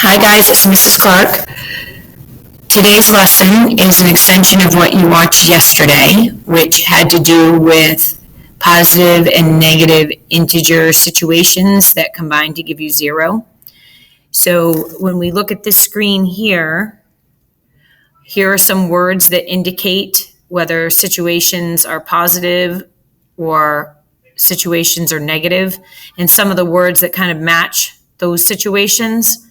Hi guys, it's Mrs. Clark. Today's lesson is an extension of what you watched yesterday, which had to do with positive and negative integer situations that combine to give you 0. So when we look at this screen here are some words that indicate whether situations are positive or situations are negative, and some of the words that kind of match those situations.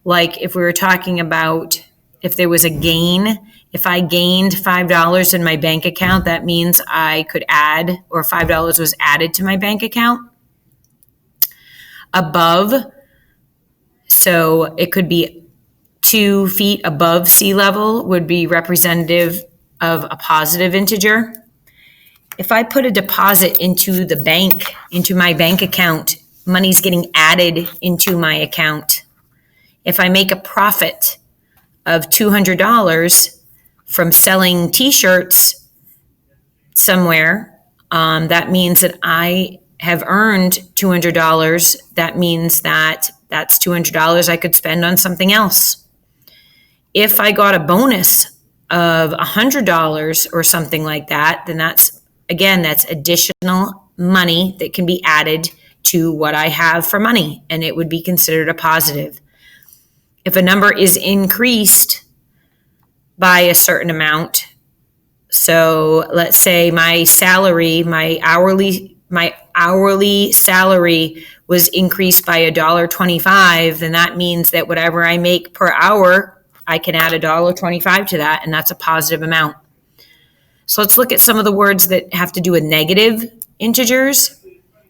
Like if we were talking about if there was a gain, if I gained $5 in my bank account, that means I could add, or $5 was added to my bank account. Above, so it could be 2 feet above sea level would be representative of a positive integer. If I put a deposit into the bank, into my bank account, money's getting added into my account. If I make a profit of $200 from selling t-shirts somewhere, that means that I have earned $200. That means that that's $200 I could spend on something else. If I got a bonus of $100 or something like that, then that's additional money that can be added to what I have for money, and it would be considered a positive. If a number is increased by a certain amount, so let's say my hourly salary was increased by $1.25, then that means that whatever I make per hour, I can add $1.25 to that, and that's a positive amount. So let's look at some of the words that have to do with negative integers.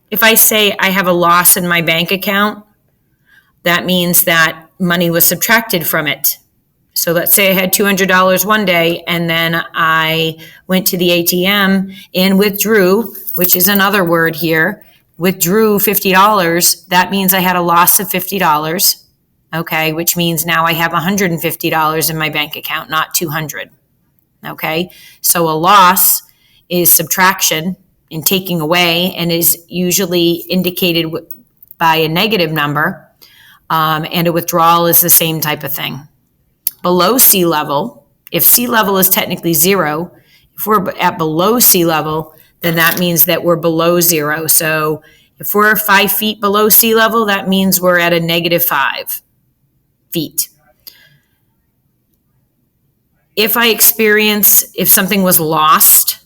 If I say I have a loss in my bank account, that means that money was subtracted from it. So let's say I had $200 one day, and then I went to the ATM and withdrew, which is another word here, withdrew $50. That means I had a loss of $50, okay, which means now I have $150 in my bank account, not $200, okay? So a loss is subtraction and taking away, and is usually indicated by a negative number. And a withdrawal is the same type of thing. Below sea level, if sea level is technically 0, if we're at below sea level, then that means that we're below 0. So if we're 5 feet below sea level, that means we're at a negative 5 feet. If something was lost,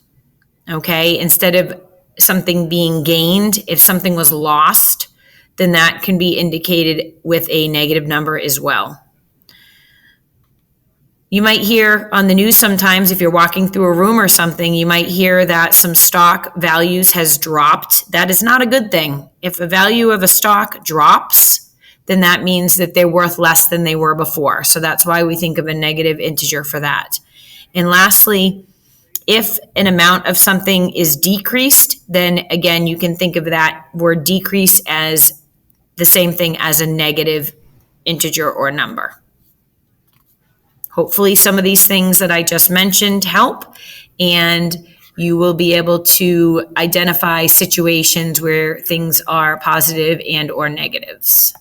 okay, instead of something being gained, if something was lost, then that can be indicated with a negative number as well. You might hear on the news sometimes, if you're walking through a room or something, you might hear that some stock values has dropped. That is not a good thing. If the value of a stock drops, then that means that they're worth less than they were before. So that's why we think of a negative integer for that. And lastly, if an amount of something is decreased, then again, you can think of that word decrease as the same thing as a negative integer or number. Hopefully some of these things that I just mentioned help, and you will be able to identify situations where things are positive and or negatives.